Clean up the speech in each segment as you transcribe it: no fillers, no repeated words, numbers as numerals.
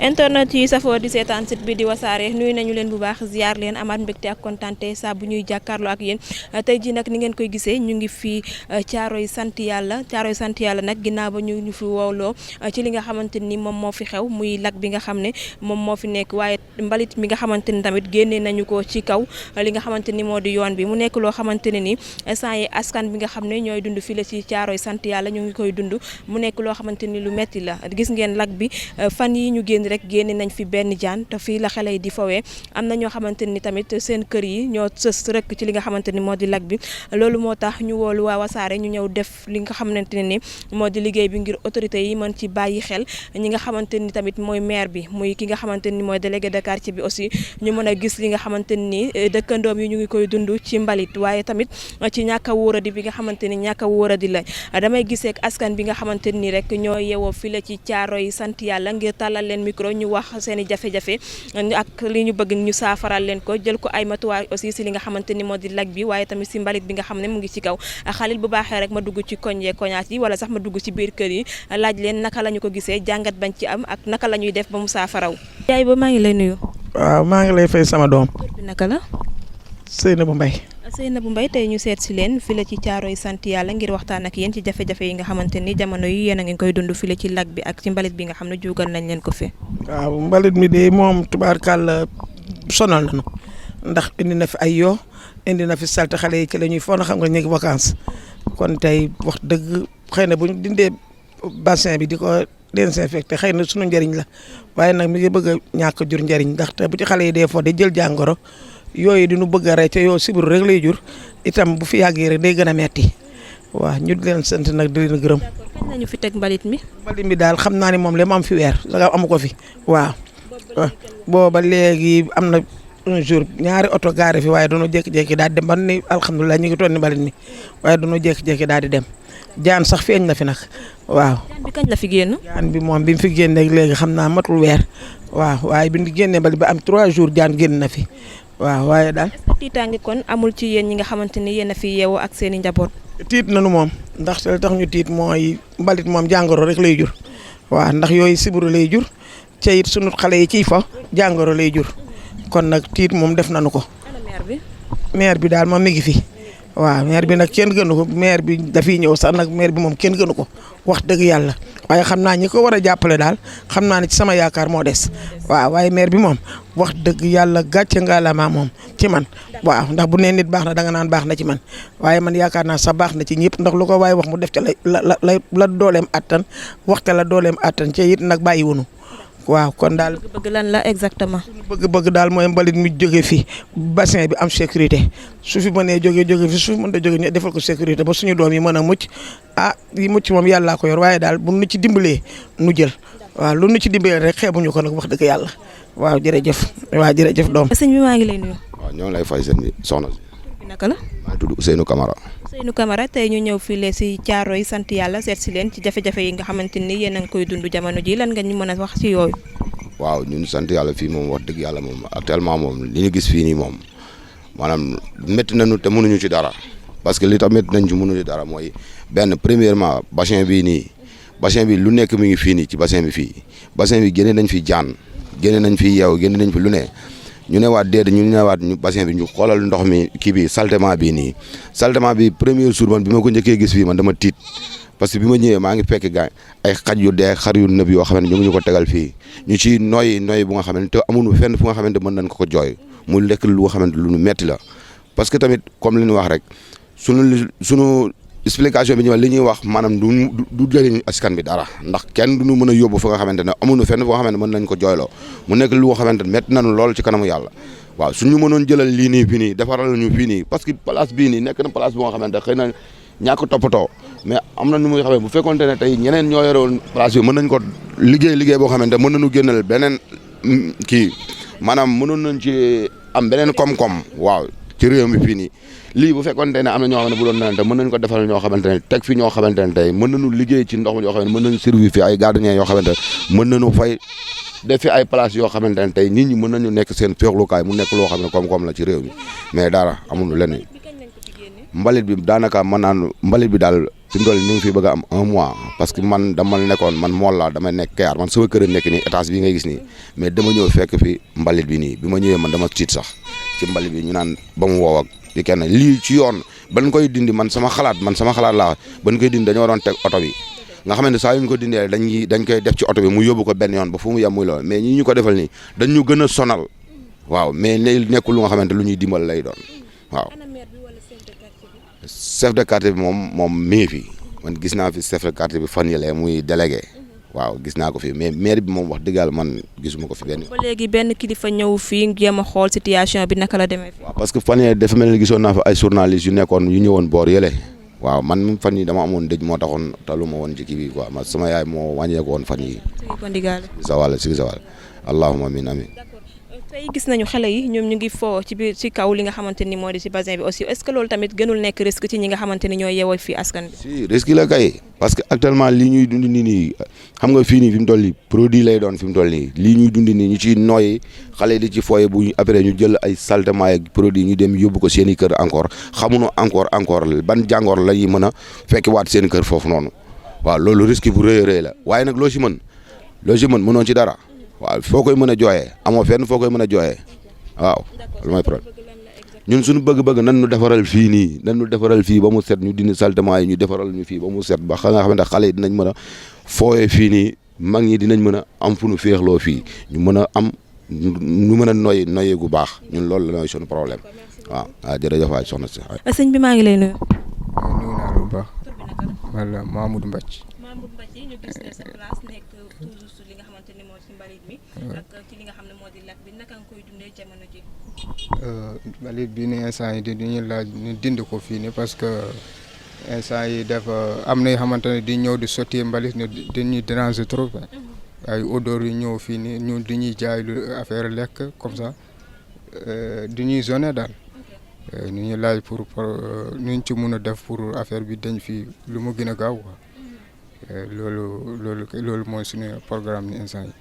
internet yi safoo di seetaan site bi di wasaare nuyu nañu leen bu baax ziar leen amaat mbégte ak kontante saa bu ñuy jàkkaarloo ak yéen tey ji nag ni ngeen koy gisee ñu ngi fii Caaroy sant yàlla nag ginnaaw ba ñu fi wooloo ci li nga xamante ni moom moo fi xew muy lac bi nga xam ne moom moo fi nekk waaye mbalit mi nga xamante ni tamit génnee nañu ko ci kaw li nga xamante ni moo di yoon bi mu nekk loo xamante ne ni instant yi askan bi nga xam ne ñooy dund fii la ci Caaroy sant yàlla ñu ngi koy dund mu nekk loo xamante ni lu metti la gis ngeen lac bi fan yi ñu génn rek génne nañ fi benn jaan te fii la xale yi di fawee am na ñoo xamante ni tamit seen kër yi ñoo sës rek ci li nga xamante ni moo di lac bi loolu moo tax ñu woolu waa Wassare ñu ñëw def li nga xamante ne ni moo di liggéey bi ngir autorité yi mën ci bàyyi xel ñi nga xamante ni tamit mooy maire bi muy ki nga xamante ni mooy délégué de quartier bi aussi ñu mën a gis li nga xamante ni dëkkandoom yi ñu ngi koy dund ci mbalit waaye tamit ci ñàkk a wóoradi bi nga xamante ni ñàkk a wóoradi la damay gisee ak askan bi nga xamante ni rek ñoo yeewoo fii la ci Caaroy sant yàlla ngir tàllal leen micro ñu wax seen i jafe-jafe ak li ñu bëgg ñu saafaral leen ko jël ko ay matuwaay aussi si li nga xamante ni moo di lac bi waaye tamit si mbalit bi nga xam ne mu ngi ci kaw xalil bu baaxee rek ma dugg ci koñ yee koñaat yi wala sax ma dugg ci biir kër yi laaj leen naka la ñu ko gisee jàngat bañ ci am ak naka la ñuy def ba mu saafaraw. yaay ba maa ngi lay nuyu. waaw maa ngi lay fay sama doom. tur bi naka la. Seynabou Mbaye. Seynabou Mbaye tey ñu seet si leen fii la ci Caaroy sant yàlla ngir waxtaan ak yéen ci jafe-jafe yi nga xamante ni jamono yi yéen a ngi koy dund fii la ci lac bi ak ci mbalit bi nga xam ne juugal nañ leen ko fi. waaw mbalit mi de moom tubaarkàlla sonal nañu ndax indi na fi ay yoo indi na fi salte xale yi ci la ñuy foog na xam nga ñu ngi vacances kon tey wax dëgg xëy na bu ñu dindee bassin bi di ko désinfecté xëy na sunu njëriñ la waaye nag mi ngi bëgg a ñàkk jur njëriñ ndaxte bu ci xale yi dee fo de jël jàngoro yooyu di nu bëgg a rey te yow sibiru rek lay jur itam bu fi yàggee rek day gën a metti waaw ñu di leen sant nag di leen gërëm. kañ nañu fi teg mbalit mi. mbalit mi daal xam naa ne moom la mu am fi weer sax amu ko fi waaw. booba léegi am na un jour ñaari oto gaare fi waaye dañoo jékki-jékki daal di dem ba ni alhamdulilah ñu ngi toll ni mbalit mi waaye dañoo jékki-jékki daal di dem jaan sax feeñ na fi nag waaw. jaan bi kañ la fi génn. jaan bi moom bi mu fi génnee léegi xam naa matul weer waaw waaye bi ñu génnee mbalit ba am 3 jours jaan génn na fi. waaw waaye daal. est-ce que tiitaange kon amul ci yéen ñi nga xamante ni yéen a fi yeewoo ak seen i njaboot. tiit nañu moom ndax li tax ñu tiit mooy mbalit moom jàngoro rek lay jur waaw ndax yooyu sibiru lay jur ca it sunu xale yi ciy fa jàngoro lay jur kon nag tiit moom def nañu ko. ana maire bi. maire bi daal moom mi ngi fi waaw maire bi nag kenn gënu ko maire bi dafiy ñëw sax nag maire bi moom kenn gënu ko wax dëgg yàlla waaye xam naa ñi ko war a jàppale daal xam naa ne ci sama yaakaar moo des waaw waaye maire bi moom wax dëgg yàlla gàcce ngalaama moom ci man waaw ndax bu nee nit baax na danga naan baax na ci man waaye man yaakaar naa sax baax na ci ñëpp ndax lu ko waaye wax mu def ca la dooleem attan waxte la dooleem attan ca it nag bàyyi wunu waaw kon daal bëgg lan la exactement. bëgg daal mooy mbalit mi jóge fi bassin bi am sécurité su fi mënee jóge fi su fi mënta jóge ñu defal ko sécurité ba suñu doom yi mën a mucc yi mucc moom yàllaa ko yor waaye daal bu nu ci dimbalee nu jël waaw lu nu ci dimbalee rek xeebuñu ko nag wax dëgg yàlla waaw jërëjëf doom. sëñ bi maa ngi lay nuyu. waaw ñoo ngi lay fay seen soxna si. tur bi naka la. maa ngi tudd Ousseynou Camara. Ousseynou Camara tey ñu ñëw fii si Caaroy sant yàlla seet si leen ci jafe-jafe yi nga xamante ni yéen a ngi koy dund jamono ji lan nga ñu mën a wax ci yooyu. waaw ñun sant yàlla fii moom wax dëgg yàlla moom actuellement moom li ñu gis fii nii moom maanaam métti nañu te mënuñu ci dara parce que li tax métti nañ ci mënuñu ci dara mooy benn premièrement bassin bi lu nekk mi ngi fii nii ci bassin bi génne nañ fi jaan génne nañ fi yeew génne nañ fi lu ne ñu ne waat déedéet ñu ne waat ñu bassin bi ñu xoolal ndox mi kii bi saltement bi premier jour man bi ma ko njëkkee gis fii man dama tiit parce que bi ma ñëwee maa ngi fekk gaañ ay xaj yu dee xar yu nëb yoo xam ne ñu ngi ñu ko tegal fii ñu ci noy bu nga xamante te amuñu fenn fu nga xamante mën nañ ko jooy mu lekk lu nga xamante lu nu metti la parce que tamit comme li ñu wax rek sunu explication bi ñu wax li ñuy wax maanaam du jëriñ askan bi dara ndax kenn duñu mën a yóbbu fa nga xamante ne amuñu fenn fu nga xamante mën nañ ko jooyloo mu nekk lu nga xamante ne metti nañu lool ci kanamu yàlla waaw suñu mënoon jëlal lii nii fii nii defaral ñu fii nii parce que place bii nii nekk na place bu nga xamante xëy na ñàkk toppatoo mais am na nu muy xamee bu fekkonte ne tey ñeneen ñoo yore woon place bi mën nañ ko liggéey boo xamante mën nañu génnal beneen kii maanaam mënoon nañ ci am beneen koom-koom waaw ci réew mi fii nii lii bu fekkonte ne am na ñoo xam ne bu doon nante mën nañ ko defal ñoo xamante ne teg fi ñoo xamante ne tey mën nañu liggéey ci ndox mi yoo xam ne mën nañu servir fi ay gardien yoo xamante ne mën nañu fay def fi ay place yoo xamante ne tey nit ñi mën nañu nekk seen féexlukaay mu nekk loo xam ne koom-koom la ci réew mi mais dara amuñu lenn mbalit bi daanaka mën naan mbalit bi daal fi mu toll nii ñu ngi fi bëgg a am 1 mois parce que man dama nekkoon man mool laa dama nekk Kayar man sama kër a nekk nii étage bi ngay gis nii mais dama ñëw fekk fi mbalit bi nii bi ma ñëwee man dama tiit sax ci mbalit bi ñu naan ba mu wow ak di kenn lii ci yoon ban koy dindi man sama xalaat laa ban koy dindi dañoo waroon teg oto bi nga xam ne saa yu ñu ko dindee dañ koy def ci oto bi mu yóbbu ko benn yoon ba fu mu yem muy lool mais ñi ñu ko defal nii dañ ñu gën a sonal waaw mais nekkul lu nga xamante lu ñuy dimbal lay doon waaw. chef de quartier bi moom mi ngi fi man gis naa fi chef de quartier bi fan yële muy délégué waaw gis naa ko fi mais maire bi moom wax dëgg yàlla man gisuma ko fi benn. ba léegi benn kilifa ñëw fii jéem a xool situation bi naka la demee. waaw parce que fan yii dafa mel ni gisoon naa fi ay journalistes yu nekkoon yu ñëwoon boor yële waaw man fan yii dama amoon dëj moo taxoon talu ma woon ci kii bi quoi man sama yaay moo wàññeeku woon fan yii. si sa wàll allahumma amiin amiin. tey gis nañu xale yi ñoom ñu ngi foo ci kaw li nga xamante ni moo di ci bassin bi aussi est-ce que loolu tamit gënul nekk risque ci ñi nga xamante ni ñoo yeewoo fii askan bi. si risque la kay parce que actuellement lii ñuy dund nii xam nga fii nii fi mu toll nii produit lay doon fi mu toll nii lii ñuy dund nii ñu ciy nooyi xale di ci fooye bu après ñu jël ay saltement ak produit ñu dem yóbbu ko seen i kër encore xamuñu encore ban jàngoor la ñuy mën a fekkiwaat seen kër foofu noonu waaw loolu risque bu rëy a rëy la waaye nag loo ci mën mënoo ci dara. waaw foo koy mën a jooyee amoo fenn foo koy mën a jooyee waaw lu may problème ñun suñu bëgg-bëgg nan ñu defaral fii nii nan ñu defaral fii ba mu set ñu dindi saltement yi ñu defaral ñu fii ba mu set ba nga xamante xale yi dinañ mën a fooyee fii nii mag ñi dinañ mën a am fu ñu féexloo fii ñu mën a am ñu mën a noyyi gu baax ñun loolu la mooy suñu problème waaw jërëjëf waay soxna si. sëñ bi maa ngi lay nuyu. nuyu naa lu baax wala Mamadou Mbacke. Mamadou Mbacke ñu gis ne sa place nekk toujours li nga xamante ni moo ci mbalit mi ak ci li nga xam ne moo di lakk bi naka nga koy dundee jamono ji. mbalit bi ni instant yi dañuy laaj ñu dindi ko fii nii parce que instant yi dafa am na yoo xamante ne di ñëw di sotti mbalit ne dañuy déranger trop ay odeur yu ñëw fii nii ñun dañuy jaay lu affaire lekk comme ça dañuy zoné daal ñu ñuy laaj pour ñu ci mun a def pour affaire bi dañ fii lu mu gën a gaaw quoi. loolu mooy suñu programme ni instant yi.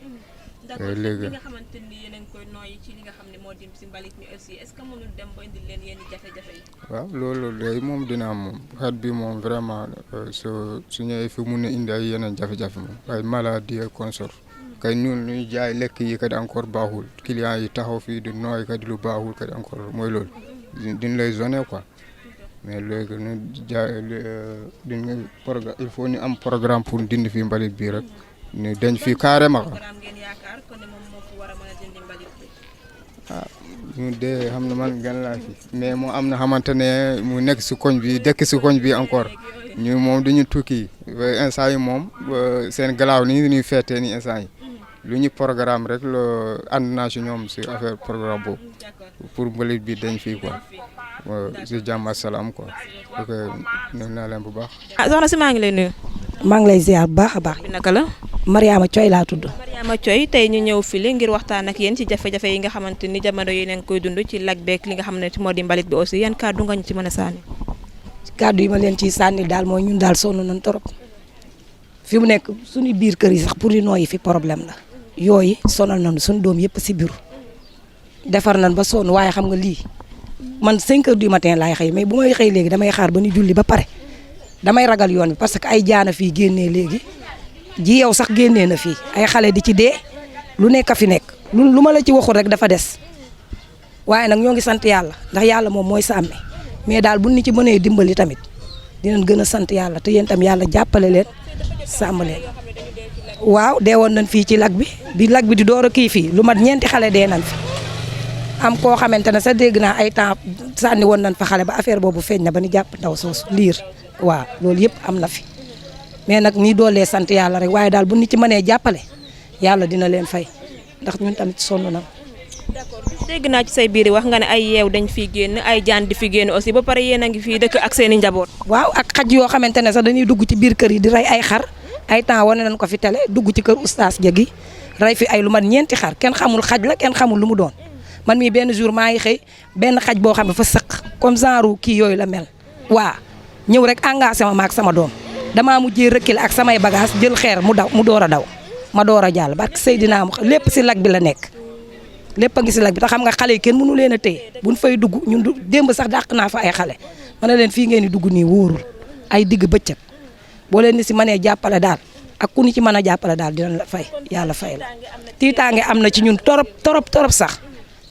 léegi li nga xamante ni yéen a ngi koy nooyi ci li nga xam ne moo di ci mbalit mi aussi est-ce que mënul dem ba indil leen yenn jafe-jafe yi. waaw loolu léegi moom dina am moom xeet bi moom vraiment su ñëwee fi mun a indi ay yeneen jafe-jafe moom ay maladie et consort kay ñun ñuy jaay lekk yi kat encore baaxul clients yi taxaw fii di nooy kat lu baaxul kat encore mooy loolu din lay zoné quoi. mais léegi ñu jaay il faut ñu am programme pour dindi fi mbalit bi rek ñu denc fii carrément. ñu dee xam na man gan laa fi mais moo am na xamante ne mu nekk si koñ bi dëkk si koñ bi encore ñu moom dañu tukki instant yi moom seen galaaw ni ñuy feetee ni instant yi lu ñu programme rek la ànd naa si ñoom si affaire programme boobu pour mbalit bi dañ fii quoi. si jàmm ak salaam quoi ok nuyu naa leen bu baax. soxna si maa ngi lay nuyu. maa ngi lay ziar bu baax a baax. bi naka la. Mariama Thioy laa tudd. Mariama Thioy tey ñu ñëw fii ngir waxtaan ak yéen ci jafe-jafe yi nga xamante ni jamono yi nañ koy dund ci lag beeg li nga xam ne moo di mbalit bi aussi yan kàddu nga ñu ci mën a sànni. kàddu yi ma leen ciy sànni daal mooy ñun daal sonn nañ trop fi mu nekk suñu biir kër yi sax pour di nooyi fi problème la yooyu sonal nañu suñu doom yëpp si biir defar nañ ba sonn waaye xam nga lii. man 5 heures du matin laay xëy mais bu may xëy léegi damay xaar ba ñu julli ba pare damay ragal yoon bi parce que ay jaana fii génnee léegi ji yow sax génnee na fii ay xale di ci dee lu nekk fi nekk lu ma la ci waxul rek dafa des waaye nag ñoo ngi sant yàlla ndax yàlla moom mooy sàmme mais daal bu ñu ci mënee dimbali tamit dinañ gën a sant yàlla te yéen tam yàlla jàppale leen sàmm leen. waaw dee woon nañ fii ci lag bi lag bi di door a kii fii lu mat 4 xale dee nañ fi. am koo xamante ne sax dégg naa ay temps sànni woon nañ fa xale ba affaire boobu feeñ na ba ni jàpp ndaw soosu liir waaw loolu yëpp am na fi mais nag nii doolee sant yàlla rek waaye daal bu nit ci mënee jàppale yàlla dina leen fay ndax ñun tamit sonn na. d'accord dégg naa ci say biir wax nga ne ay yeew dañ fi génn ay jaan di fi génn aussi ba pare yéen a ngi fii dëkk ak seen i njaboot. waaw ak xaj yoo xamante ne sax dañuy dugg ci biir kër yi di rey ay xar ay temps wane nañ ko fi télé dugg ci kër oustaz Diegui rey fi ay lu mat 4 xar kenn xamul xaj la kenn xamul lu mu doon. man mii benn jour maa ngi xëy benn xaj boo xam ne fa sëq comme genre kii yooyu la mel waa ñëw rek engagé ma ak sama doom damaa mujjee rëkkil ak samay bagage jël xeer mu door a daw ma door a jàll barke Seydina mu lépp si lag bi la nekk lépp a ngi si lag bi te xam nga xale yi kenn mënu leen a téye buñ fay dugg ñun démb sax dàq naa fa ay xale ma ne leen fii ngeen di dugg nii wóorul ay digg bëccëg boo leen ni si mënee jàppale daal ak ku ni ci mën a jàppale daal dinañ la fay yàlla fay la tiitaange am na ci ñun torop sax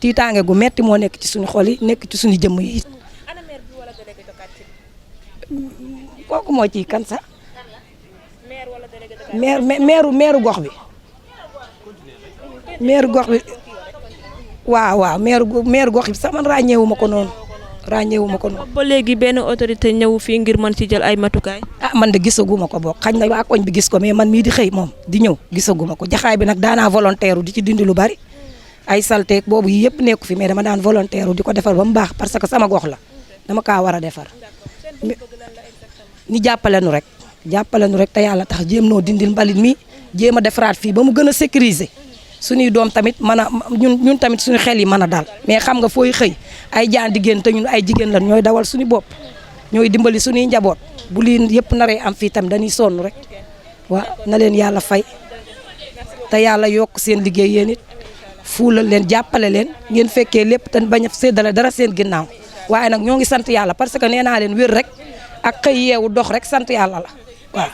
tiitaange gu metti moo nekk ci suñu xol yi nekk ci suñu jëmm yi kooku moo ciy kan sax meeru gox bi meeru gox bi waaw meeru gox bi sax man ràññeewu ma ko noonu ba léegi benn autorité ñëw fii ngir mën ci jël ay matukaay. man de gisaguma ko bokk xañ na waa koñ bi gis ko mais man mii di xëy moom di ñëw gisaguma ko jaxaay bi nag daanaa volontaire di ci dindi lu bari ay salteeg boobu yi yëpp nekku fi mais dama daan volontaire di ko defar ba mu baax parce que sama gox la dama kaa war a defar ni jàppale nu rek te yàlla tax jéem noo dindil mbalit mi jéem a defaraat fii ba mu gën a sécuriser suñuy doom tamit mën a ñun tamit suñu xel yi mën a dal mais xam nga fooy xëy ay jaan di génn te ñun ay jigéen lan ñooy dawal suñu bopp ñooy dimbali suñuy njaboot bu lii yëpp naree am fii tamit dañuy sonn rek waaw na leen yàlla fay te yàlla yokk seen liggéey yéen it fuulal leen jàppale leen ngeen fekkee lépp te bañ a séddale dara seen ginnaaw waaye nag ñoo ngi sant yàlla parce que nee naa leen wér rek ak xëy yeewu dox rek sant yàlla la waaw.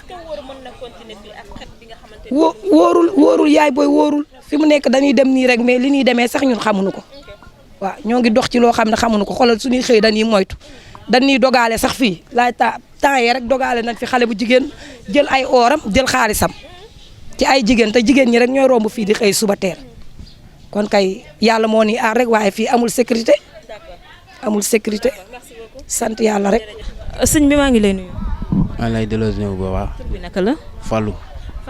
wóorul yaay booy wóorul fi mu nekk dañuy dem nii rek mais li ñuy demee sax ñun xamuñu ko waaw ñoo ngi dox ci loo xam ne xamuñu ko xoolal suñuy xëy dañuy moytu dañuy dogaale sax fii laay temps yii rek dogaale nañ fi xale bu jigéen jël ay ooram jël xaalisam ci ay jigéen te jigéen ñi rek ñooy romb fii di xëy suba teel kon kay yàlla moo ni aar rek waaye fii amul sécurité sant yàlla rek. sëñ bi maa ngi lay nuyu. maa ngi lay delloo si ñëw bu baax. tur bi naka la.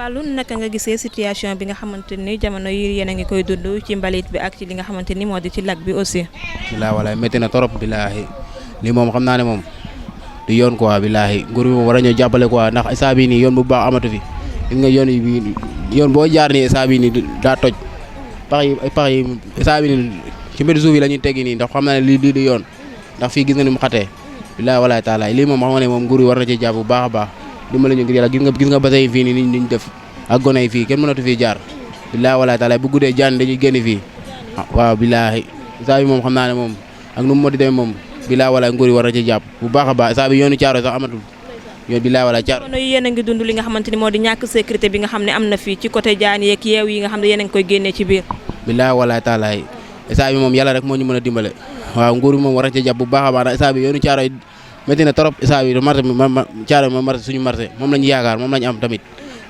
Fallou naka nga gisee situation bi nga xamante ni jamono yi yéen a ngi koy dund ci mbalit bi ak ci li nga xamante ni moo di ci lac bi aussi. bilaa walaay métti na trop bilaahi lii moom xam naa ne moom du yoon quoi bilaahi nguur bi moom war a ñëw jàppale quoi ndax instant bii nii yoon bu baax amatu fi gis nga yoon boo jaar nii instant bii nii daa toj pax yi instant bii nii ci mbir suuf yi la ñuy teggi nii ndax xam naa ne lii du yoon ndax fii gis nga ni mu xatee bilaahi walaay taalaay lii moom xam nga ne moom nguur yi war na ci jàpp bu baax a baax dimbali ñu ngir yàlla gis nga basay fii nii niñ def ak gone yi fii kenn mënatu fii jaar billaahi walaay taala bu guddee jaan dañuy génn fii waaw billaahi saa bi moom xam naa ne moom ak nu mu moo di demee moom billaahi walaay nguur yi war na ci jàpp bu baax a baax saa bi yoonu caaro sax amatul yoon billaahi walaay caaro yéen a ngi dund li nga xamante ni moo di ñàkk sécurité bi nga xam ne am na fii ci côté jaan yeeg yeew yi nga xam ne yéen a ngi koy génnee ci biir billaahi walaay taala saa bi moom yàlla rek moo ñu mën a dimbale waaw nguur bi moom war na ci jàpp bu baax a baax saa bi yoonu caaro métti na trop saa bi marché caaro ma marché suñu marché moom lañu yaakaar moom lañu am tamit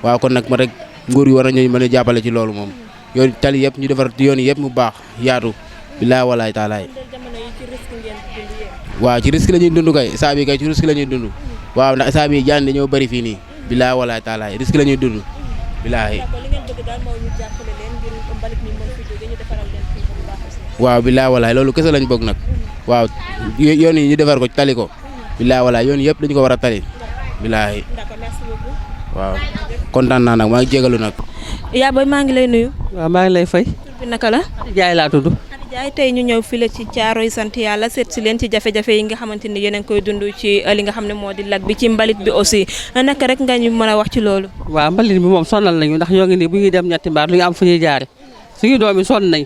waaw kon nag ma rek nguur yi war nañu mën a jàppale ci loolu moom yoon tali yëpp ñu defar yoon yi yëpp mu baax yaatu billaahi walaay taalaay waaw ci risque la ñuy dund kay saa bi kay ci risque la ñuy dund waaw ndax saa bi jaan dañoo bëri fii nii billaahi walaay taalaay risque la ñuy dund billaahi waaw billaahi walaay loolu kese lañ bëgg nag waaw yoon yi ñu defar ko tali ko billaahi walaay yoon yëpp dañu ko war a tali billaahi waaw kontaan naa nag maa ngi jégalu nag. yaa booy maa ngi lay nuyu. waaw maa ngi lay fay. bi naka la. Khady Ndiaye laa tudd. Khady Ndiaye tey ñu ñëw fii la ci Thiaroye sant yàlla seet si leen ci jafe-jafe yi nga xamante ni yéen a ngi koy dund ci li nga xam ne moo di lac bi ci mbalit bi aussi naka rek nga ñu mën a wax ci loolu. waaw mbalit bi moom sonal nañu ndax ñoo ngi nii bu ñuy dem ñetti mbaar lu ñu am fu ñuy jaare suñu doom yi sonn nañ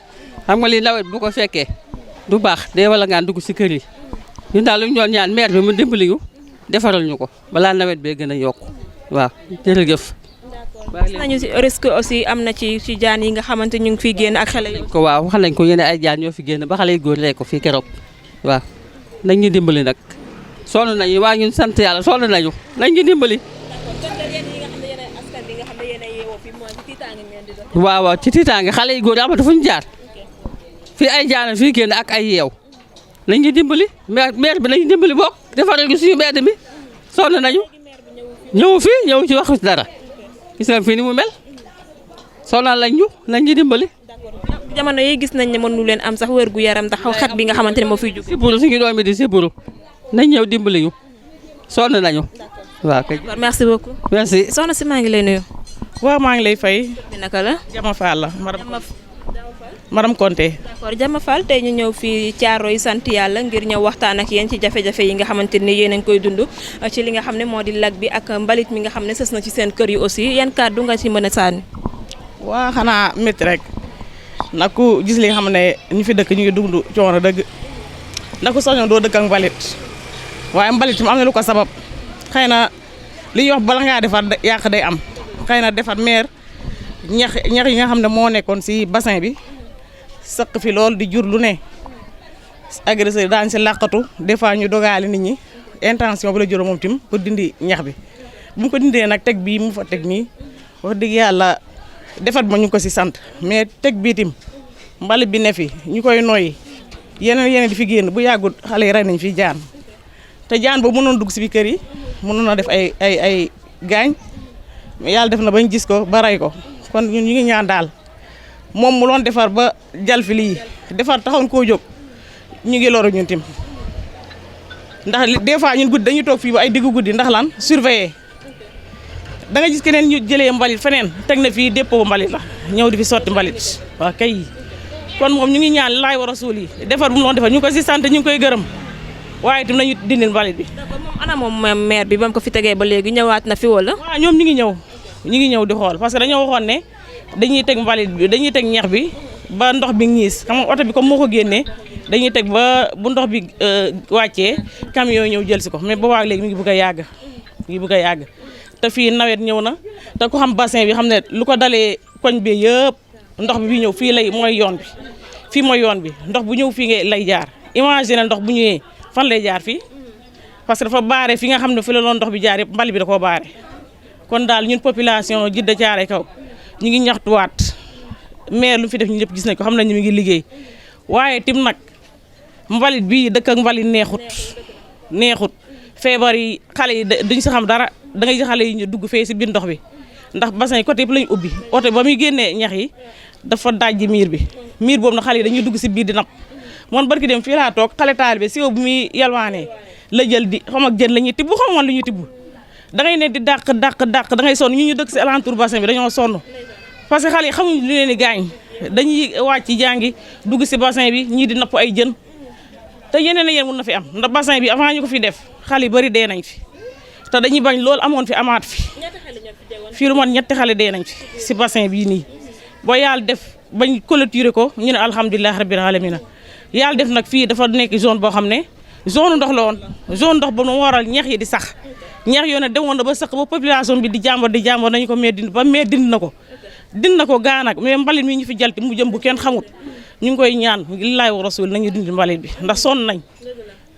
xam nga lii nawet bu ko fekkee du baax day wala ngaan dugg si kër yi ñun daal lu ñu doon ñaan maire bi mu dimbali ñu defaral ñu ko balaa nawet bee gën a yokk waaw jërëjëf. gis nañu si risque aussi am na ci jaan yi nga xamante ñu ngi fiy génn ak xale yi. ko waaw wax nañ ko yéen ay jaan ñoo fi génn ba xale yu góor ko fii keroog waaw nañ ñu dimbali nag sonn nañu waa ñun sant yàlla sonn nañu nañ ñu dimbali. waaw waaw ci tiitaange xale yu góor yi amatu fu ñu jaar fii ay jaan fii génn ak ay yeew nañ ñu dimbali maire bi nañu dimbali bokk defaral ñu suñu mbedd mi sonn nañu ñëw fii ñëw ci waxu dara. gis nga fii ni mu mel sonal lañ ñu nañ ñu dimbali. jamono yi gis nañ ne mënu leen am sax wér gu yaram ndax xet bi nga xamante ne moo fiy jóg. siburu suñu doom yi di siburu nañ ñëw dimbali ñu sonn nañu. waaw kay. merci beaucoup. merci. soxna si maa ngi lay nuyu. waaw maa ngi lay fay. bi naka la. Jama Fall la madame Konté. d'accord Jama Fall tey ñu ñëw fii Thiaroye sant yàlla ngir ñëw waxtaan ak yéen ci jafe-jafe yi nga xamante ni yéen a ngi koy dund ci li nga xam ne moo di lac bi ak mbalit mi nga xam ne sës na ci seen kër yi aussi yan kàddu nga ci mën a sànni. waa xanaa métti rek nag ku gis li nga xam ne ñu fi dëkk ñu ngi dund coono dëgg nag ku sañoon doo dëkk ak mbalit waaye mbalit mi am na lu ko sabab xëy na li ñuy wax bala ngaa defar yàq day am xëy na defar maire ñax yi nga xam ne moo nekkoon si bassin bi sëq fi lool di jur lu ne agresseur daañu si làqatu des fois ñu dogaale nit ñi intention bi la juróom moom tim pour dindi ñax bi bu mu ko dindee nag teg bii mu fa teg nii wax dëgg yàlla defar ma ñu ko si sant mais teg bii tim mbalit bi ne fi ñu koy noyyi yeneen di fi génn bu yàggut xale yi rey nañ fi jaan te jaan boobu mënoon dugg si biir kër yi mënoon a def ay gaañ mais yàlla def na bañ gis ko ba rey ko kon ñun ñu ngi ñaan daal moom mu loon defar ba jal fi lii defar taxoon koo jóg ñu ngi loru ñun tim ndax des fois ñun guddi dañuy toog fii ba ay diggu guddi ndax lan surveiller da nga gis keneen ñu jëlee mbalit feneen teg na fii dépôt mbalit la ñëw di fi sotti mbalit waaw kay kon moom ñu ngi ñaan laay war a suul yi defar bu mu loon defar ñu ngi ko si sant ñu ngi koy gërëm waaye itam nañu dindil mbalit bi. moom ana moom maire bi ba mu ko fi tegee ba léegi ñëwaat na fi wala. waaw ñoom ñu ngi ñëw di xool parce que dañoo waxoon ne dañuy teg mbalit bi dañuy teg ñax bi ba ndox bi ñiis xam nga oto bi comme moo ko génnee dañuy teg ba bu ndox bi wàccee camion ñëw jël si ko mais boobaa léegi mi ngi bëgg a yàgg te fii nawet ñëw na te ku xam bassin bi xam ne lu ko dalee koñ bi yëpp ndox bi ñëw fii mooy yoon bi fii mooy yoon bi ndox bu ñëw fii lay jaar imagine ndox bu ñëwee fan lay jaar fii parce que dafa baare fi nga xam ne fi la loon ndox bi jaar yëpp mbali bi da koo baare kon daal ñun population Djiddah Thiaroye Kaw ñu ngi ñaxtuwaat maire lu fi def ñu ñëpp gis nañ ko xam nañ ñu ngi liggéey waaye tim nag mbalit bii dëkk ak mbalit neexut feebar yi xale yi duñ si xam dara da ngay gis xale yi ñu dugg fee si biir ndox bi ndax bassin yi côté yëpp lañu ubbi oto ba muy génnee ñax yi dafa dajji miir boobu nag xale yi dañuy dugg si biir di napp man barki dem fii laa toog xale taalibe si bu muy yalwaanee la jël di xam ak jën la ñuy tibb xam man lu ñuy tibb da ngay ne di dàq da ngay sonn ñu dëkk si alentour bassin bi dañoo sonn parce que xale yi xamuñ lu leen di gaañ dañuy wàcc jàngi dugg si bassin bi ñii di napp ay jën te yeneen yéen mun na fi am ndax bassin bi avant ñu ko fi def xale yu bëri dee nañ fi te dañuy bañ loolu amoon fi amaat fi fii lu man ñetti xale dee nañ fi si bassin bii nii boo yàlla def bañ clôturer ko ñu ne alhamdulilah rabbil alamina yàlla def nag fii dafa nekk zone boo xam ne zone ndox la woon zone ndox ba mu waral ñeex yi di sax ñeex yoo ne demoon na ba sax ba population bi di jàmbar nañu ko mais dind na ko gaa nag mais mbalit mi ñu fi jalti mu jëm bu kenn xamut ñu ngi koy ñaan lillaay wa rasul nañu dindi mbalit bi ndax sonn nañ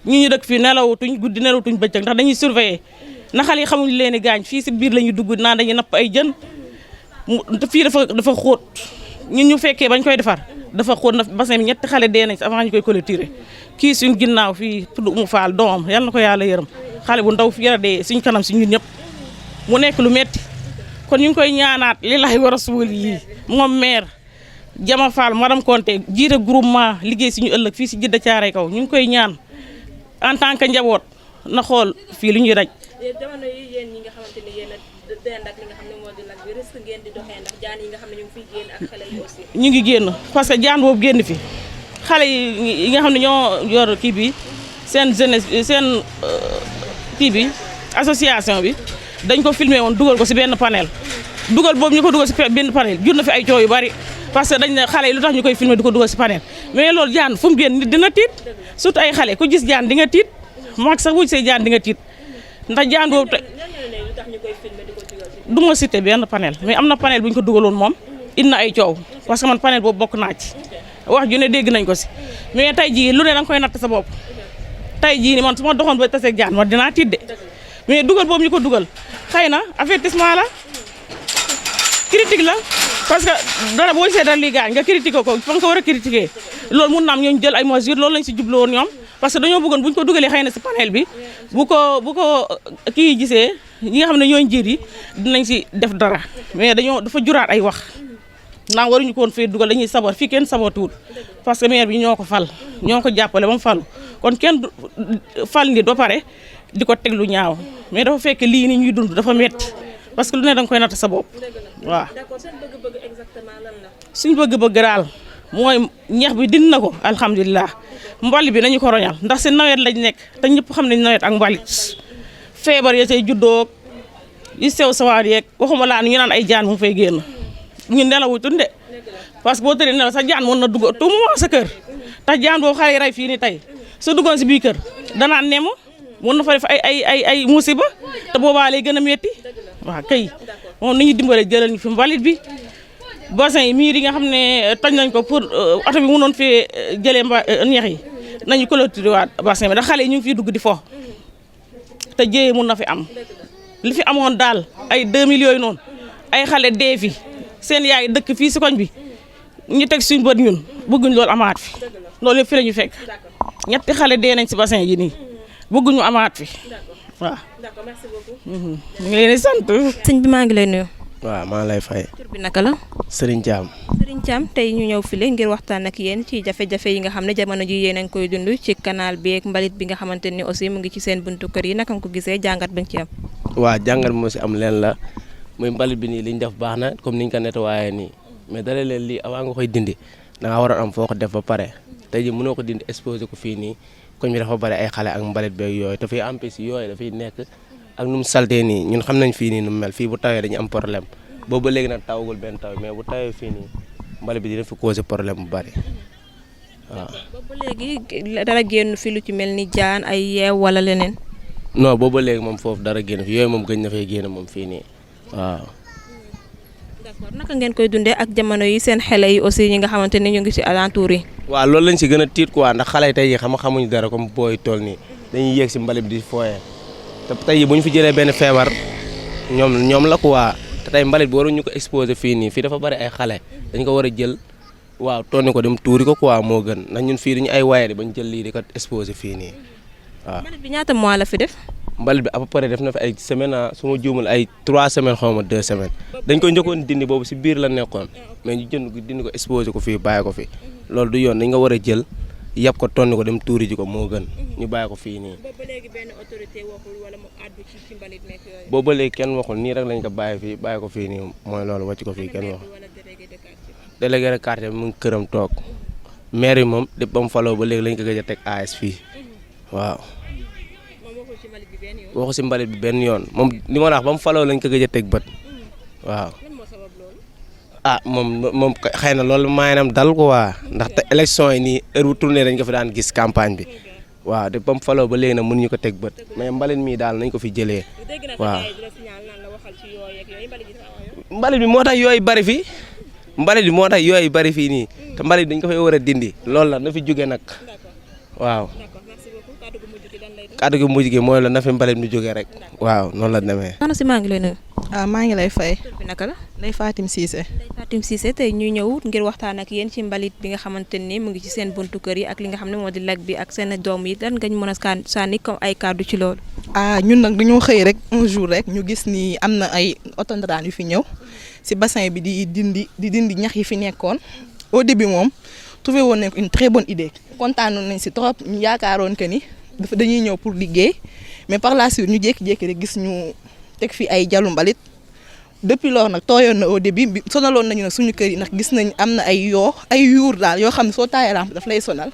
ñu dëkk fii nelawutuñ guddi nelawutuñ bëccëg ndax dañuy surveiller na xale yi xamuñ leen i gaañ fii si biir la ñuy dugg naan dañuy napp ay jën fii dafa xóot ñun ñu fekkee bañ koy defar dafa xóot na bassin bi ñetti xale dee nañ avant ñu koy clôturer kii suñ ginnaaw fii tudd Umu Faal doomam yal na ko yàlla yërëm xale bu ndaw fii la dee suñ kanam si ñun ñëpp mu nekk lu metti kon ñu ngi koy ñaanaat lillahi wa rasul yi moom maire Jama Fall madame Konté jiite groupement liggéey suñu ëllëg fii si Djiddah Thiaroye Kaw ñu ngi koy ñaan en tant que njaboot na xool fii lu ñuy daj. jamono yi yéen ñi nga xamante ni yéen a dend ak li nga xam ne moo di nag bi risque ngeen di doxee ndax jaan yi nga xam ne ñu ngi fiy génn ak xale yi aussi. ñu ngi génn parce que jaan boobu génn fi xale yi nga xam ne ñoo yor kii bi seen jeunesse seen kii bi association bi dañ ko filmé woon dugal ko si benn panel dugal boobu ñu ko dugal si benn panel jur na fi ay coow yu bari parce que dañ ne xale yi lu tax ñu koy filmé di ko dugal si panel mais loolu jaan fu mu génn nit dina tiit surtout ay xale ku gis jaan di nga tiit mag sax bu gisee jaan di nga tiit ndax jaan boobu te du ma cité benn panel mais am na panel bu ñu ko dugaloon moom indi na ay coow parce que man panel boobu bokk naa ci wax ju ne dégg nañ ko si mais tey jii lu ne da nga koy natt sa bopp tey jii ni man su ma doxoon ba taseeg jaan man dinaa tiit de mais dugal boobu ñu ko dugal xëy na avertissement la critique la parce que dara boo gisee dara lii gaañ nga critiqué ko fa nga ko war a critiqué loolu mun na am ñooñu jël ay mesures loolu lañ si jublu woon ñoom parce que dañoo bëggoon bu ñu ko dugalee xëy na si panel bi bu ko kii gisee ñi nga xam ne ñooy njiit yi dinañ si def dara mais dafa juraat ay wax ndax waruñu ko woon fee dugal dañuy saboot fii kenn sabootuwul parce que maire bi ñoo ko fal ñoo ko jàppale ba mu falu kon kenn fal nit ba pare di ko teg lu ñaaw mais dafa fekk lii ni ñuy dund dafa métti parce que lu ne danga koy natt sa bopp waaw. d'accord seen bëgg-bëgg exactement lan la. suñ bëgg-bëgg daal mooy ñax bi dindi na ko alhamdulilah mbalit bi nañu ko roñal ndax si nawet lañ nekk te ñëpp xam nañ nawet ak mbalit feebar ya say juddoo yu sew sawaar yeeg waxuma laa ñu naan ay jaan mu fay génn ñu nelawutuñ de parce que boo tëddee nelaw sa jaan mën na dugg tout moment sa kër tax jaan boobu xale yi rey fii ni tey su duggoon si biir kër danaa nemu mën na fa def ay musiba te boobaa lay gën a métti waaw kay moom nañu dimbale jëlal ñu fi mbalit bi bassin yi miir yi nga xam ne toj nañ ko pour oto bi mënoon fee jëlee ñeex yi nañu clôturer waat bassin bi ndax xale yi ñu ngi fiy dugg di fo te jéyee mun na fi am li fi amoon daal ay 2000 yooyu noonu ay xale dee fi seen yaay dëkk fii si koñ bi ñu teg suñu bët ñun bëgguñ loolu amaat fi loolu yëpp fi la ñu fekk ñetti xale dee nañ si bassin yi nii bëgguñu amaat fi waaw. d'accord merci beaucoup. ñu ngi leen di sant. sëñ bi maa ngi lay nuyu. waaw maa ngi lay fay. tur bi naka la. Serigne Thiam. Serigne Thiam tey ñu ñëw file ngir waxtaan ak yéen ci jafe-jafe yi nga xam ne jamono ji yéen a ngi koy dund ci canal bi ak mbalit bi nga xamante ni aussi mu ngi ci seen buntu kër yi naka nga ko gisee jàngat ba nga ci am. waaw jàngat moo si am leen la muy mbalit bi nii li ñu def baax na comme niñ ko nettoyé nii mais dalee leen lii avant nga koy dindi da nga war a am foo ko def ba pare tey ji mënoo ko dindi exposé ko fii nii koñ bi dafa bari ay xale ak mbalit beeg yooyu dafay empêche yooyu dafay nekk ak nu mu saltee nii ñun xam nañ fii nii nu mu mel fii bu tawee dañu am problème boobu ba léegi nag tawagul benn taw mais bu tawee fii nii mbalit bi dina fi causé problème bu bari waaw. boobu ba léegi dara génn fi lu ci mel ni jaan ay yeew wala leneen. non boobu ba léegi moom foofu dara génn fi yooyu moom gëj na fay génn moom fii nii waaw. d'accord naka ngeen koy dundee ak jamono yi seen xale yi aussi ñi nga xamante ni ñu ngi ci alentour yi. waaw loolu lañ si gën a tiit quoi ndax xale yi tey jii xamuñu dara comme booy tool nii dañuy yéeg si mbalit bi di fooyee te tey jii bu ñu fi jëlee benn feebar ñoom la quoi te tey mbalit bi waruñu ko exposé fii nii fii dafa bari ay xale dañ ko war a jël waaw tonni ko dem tuuri ko quoi moo gën ndax ñun fii duñu ay waaye bañ jël lii di ko exposé fii nii waaw. mbalit bi ñaata mois la fi def. mbalit bi à peu près def na fi ay semaine su ma juumul ay 3 semaines xaw ma 2 semaines dañ ko njëkkoon dindi boobu si biir la nekkoon mais ñu jënd ko dindi ko exposé ko fii bàyyi ko fi loolu du yoon dañ nga war a jël yàpp ko tonni ko dem tuuri ji ko moo gën ñu bàyyi ko fii nii. boobu ba léegi benn autorité waxul wala mu àddu ci mbalit nekk yooyu. boobu ba léegi kenn waxul nii rek lañ ko bàyyi ko fii nii mooy loolu wàcc ko fii kenn wax. délégué de quartier bi mu ngi këram toog maire yi moom lépp ba mu faloo ba léegi lañ ko gëj a teg AS fii waaw. waxu si mbalit bi benn yoon moom li ma la wax ba mu faloo lañ ko gëj a teg bët waaw. ah moom xëy na loolu maanaam dal ko waa ndaxte élection yi nii heure bu tourné dañ ko fi daan gis campagne bi waaw te ba mu faloo ba léegi nag mënuñu ko teg bët mais mbalit mii daal nañ ko fi jëlee waaw. mbalit bi moo tax yooyu bari fi mbalit bi moo tax yooyu bari fii nii te mbalit dañ ko fay war a dindi loolu la na fi jóge nag waaw. kàddu gi mujj gi mooy la na fi mbalit mi jógee rek waaw noonu la demee. soxna si maa ngi lay nuyu. maa ngi lay fay. tur bi naka la. Ndeye Fatim Cissé. Ndeye Fatim Cissé tey ñu ñëw ngir waxtaan ak yéen ci mbalit bi nga xamante ni mu ngi ci seen buntu kër yi ak li nga xam ne moo di lag bi ak seen doom yi lan nga ñu mën a sànni comme ay kàddu ci loolu. ñun nag dañoo xëy rek un jour rek ñu gis ni am na ay oto ndaraan yu fi ñëw si bassin bi di dindi ñax yi fi nekkoon au début moom trouvé woon nañ ko une très bonne idée kontaanoon nañ si trop ñu yaakaaroon que ni dañuy ñëw pour liggéey mais par la suite ñu jékki-jékki rek gis ñu teg fi ay jalu mbalit depuis loolu nag tooyoon na au début bi sonaloon nañu nag suñu kër yi ndax gis nañ am na ay yuur daal yoo xam ne soo taayee rampe daf lay sonal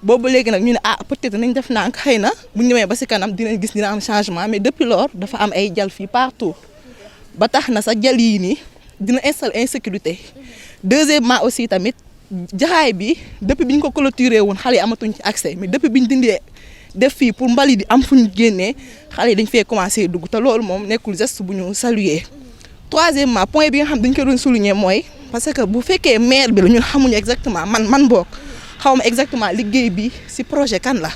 boobu léegi nag ñu ne peut-être nañ def nànk xëy na bu ñu demee ba si kanam dinañ gis dina am changement mais depuis loolu dafa am ay jal fii partout ba tax na sax jal yii nii dina installer insécurité deuxièmement aussi tamit jaxaay bi depuis bi ñu ko clôturé woon xale yi amatuñ ci accès mais depuis bi ñu dindee def fii pour mbali di am fu ñu génnee xale yi dañ fee commencé dugg te loolu moom nekkul geste bu ñu saluer. troisièmement point bi nga xam dañ ko doon souligner mooy parce que bu fekkee maire bi la ñun xamuñu exactement man boog xaw ma exactement liggéey bi ci projet kan la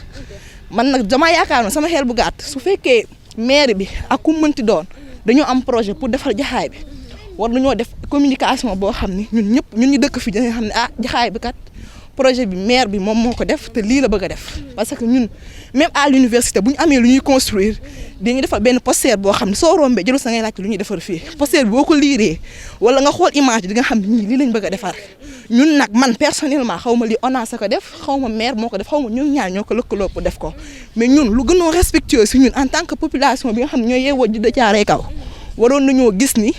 man nag dama yaakaar ne sama xel bu gàtt su fekkee maire bi ak ku mënti doon dañoo am projet pour defar jaxaay bi war nañoo def communication boo xam ni ñun ñu dëkk fi dañoo xam ne jaxaay bi kat projet bi maire bi moom moo ko def te lii la bëgg a def parce que ñun même à l'université bu ñu amee lu ñuy construire dañuy defar benn poster boo xam ne soo rombee jëlu sa ngay laajte lu ñuy defar fii poster bi boo ko liiree wala nga xool image di nga xam ne ñii lii lañ bëgg a defar ñun nag man personnellement xaw ma li ONAS a ko def xaw ma maire moo ko def xaw ma ñun ñaar ñoo ko lëkkaloo pour def ko mais ñun lu gënoo respectueux si ñun en tant que population bi nga xam ne ñooy yeewoo Djiddah Thiaroye Kaw waroon nañoo gis ni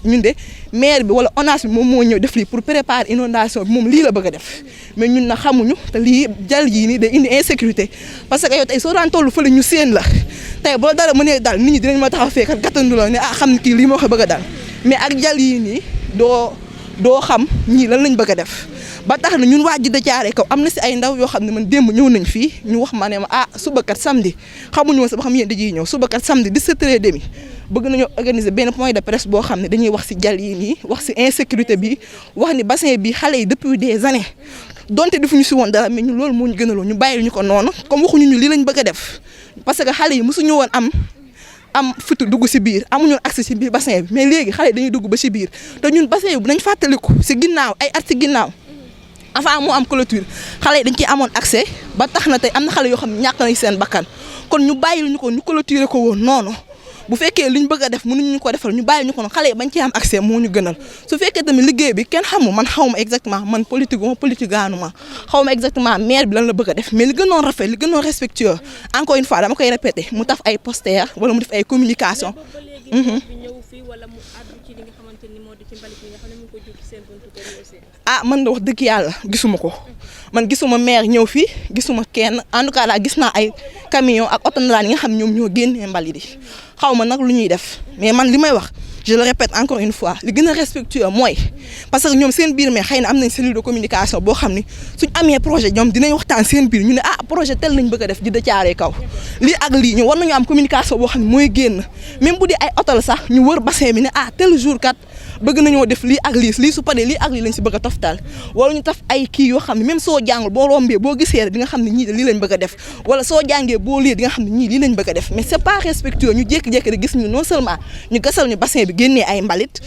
ñun de maire bi wala ONAS bi moom moo ñëw def lii pour préparer inondation bi moom lii la bëgg a def mais ñun na xamuñu te lii jal yii nii day indi insécurité parce que yow tey soo daan toll fële ñu séen la tey boo dara mënee dal nit ñi dinañ ma taxaw fee kat gàttandu la ne xam ne kii lii moo ko bëgg a dal mais ak jal yii nii doo xam ñii lan lañ bëgg a def ba tax na ñun waa Djiddah Thiaroye Kaw am na si ay ndaw yoo xam ne man démb ñëw nañ fii ñu wax ma ne ma suba kat samedi xamuñu woon sax ba xam yéen dañuy ñëw suba kat samedi 17h30 bëgg nañoo organiser benn point de presse boo xam ne dañuy wax si jal yi nii wax si insécurité bi wax ni bassin bi xale yi depuis des années donte defuñu si woon dara mais ñu loolu moo ñu gënaloon ñu bàyyi ñu ko noonu comme waxuñu ñu lii lañ bëgg a def parce que xale yi mosuñu woon am fitu dugg si biir amuñu accès si biir bassin bi mais léegi xale yi dañuy dugg ba si biir te ñun bassin bi nañ fàttaliku si ginnaaw ay at si ginnaaw avant moo am clôture xale yi dañ ciy amoon accès ba tax na tey am na xale yoo xam ne ñàkk nañ seen bakkan kon ñu bàyyil ñu ko ñu clôturer ko woon noonu bu fekkee liñ bëgg a def mënuñu ñu ko defal ñu bàyyi ñu ko noonu xale yi bañ ci am accès moo ñu gënal su fekkee tamit liggéey bi kenn xamul man xaw ma exactement man politique gaanu ma xaw ma exactement maire bi lan la bëgg a def mais li gënoon rafet li gënoon respectueux encore une fois dama koy répéter mu taf ay poster wala mu def ay communication. Man de wax dëgg yàlla gisuma ko man gisuma maire ñëw fii gisuma kenn en tout cas daal gis naa ay camion ak oto yi nga xam ñoom ñoo génnee mbalit yi xaw ma nag lu ñuy def mais man li may wax je le répète encore une fois li gën a respectueux mooy parce que ñoom seen biir mais xëy na am nañ cellule de communication boo xam ni suñ amee projet ñoom dinañ waxtaan seen biir ñu ne projet tel lañ bëgg a def Djiddah Thiaroye Kaw lii ak lii ñu war nañu am communication boo xam ne mooy génn même bu dee ay oto la sax ñu wër bassin bi ne tel jour kat bëgg nañoo def lii ak lii su paree lii ak lii lañ si bëgg a toftal wala ñu taf ay kii yoo xam ne même soo jàngul boo rombee boo gisee rek di nga xam ne ñii de lii lañ bëgg a def wala soo jàngee boo lii di nga xam ne ñii lii lañ bëgg a def mais c'est pas respectueux ñu jékki-jékki rek gis ñu non seulement ñu gasal ñu bassin bi génnee ay mbalit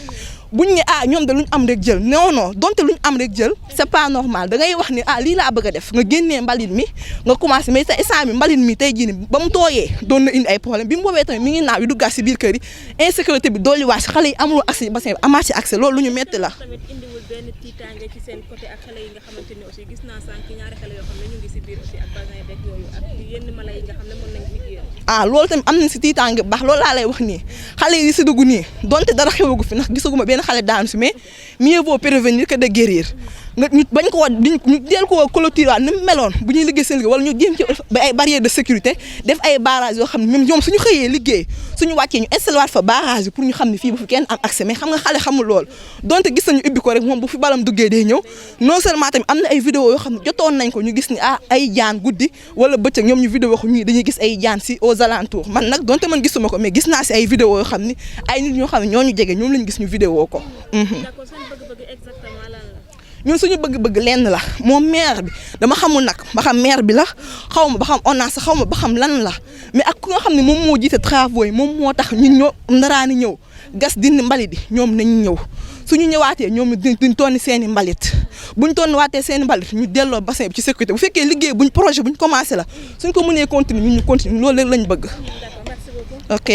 buñ ne ñoom de luñ am rek jël non donte luñ am rek jël c'est pas normal da ngay wax ni lii laa bëgg a def nga génnee mbalit mi nga commencé mais sa instant bi mbalit mi tey jii ni ba mu tooyee doon na indi ay problème bi mu boobee tamit mi ngi naaw yu duggaat si biir kër yi insécurité bi dooli waat si xale yi amuloo accès si bassin bi amaat si accès loolu lu ñu metti la. tamit indiwul benn tiitaange ci seen côté ak xale yi nga xamante ni aussi gis naa sànq ñaari xale yoo xam ne ñu ngi si biir aussi ak bassin beeg yooyu ak yenn mala yi nga xam ne mën nañ liggéeyal. Loolu tamit am nañ si tiitaange bu baax loolu laa lay wax nii xale yi si dugg nii donte dara xewagu fi ndax gisaguma benn xale daanu si mais mieux vaut prévenir que de guérir nga ñu bañ ko ñu deel ko clôture ni mu meloon bu ñuy liggéey seen liggéey wala ñu jéem ci ba ay barrières de sécurité def ay barrages yoo xam ne même ñoom suñu xëyee liggéey suñu wàccee ñu installé waat fa barrage yi pour ñu xam ne fii bu fi kenn am accès mais xam nga xale xamul lool donte gis nañu ubbi ko rek moom bu fi balam duggee day ñëw non seulement tamit am na ay vidéo yoo xam ne jotoon nañ ko ñu gis ni ay jaan guddi wala bëccëg ñoom ñu vidéo waxu ñii dañuy gis ay jaan si aux alentours man nag donte man gisuma ko mais gis naa si ay vidéo yoo xam ne ay nit ñoo xam ne ñoo ñu jege ñoom lañu gis ñu vidéo ko. ñun suñu bëgg-bëgg lenn la moom maire bi dama xamul nag ba xam maire bi la xaw ma ba xam ONAS xaw ma ba xam lan la mais ak ku nga xam ne moom moo jiite travaux yi moom moo tax ñun ñoo ndaraani ñëw gas dindi mbalit bi ñoom nañu ñëw suñu ñëwaatee ñoom duñ tonni seen i mbalit buñ tonni waatee seen i mbalit ñu delloo bassin bi ci sécurité bu fekkee liggéey buñ projet buñ commencé la suñ ko mënee continuer ñun ñu continuer loolu rek lañ bëgg. Ok.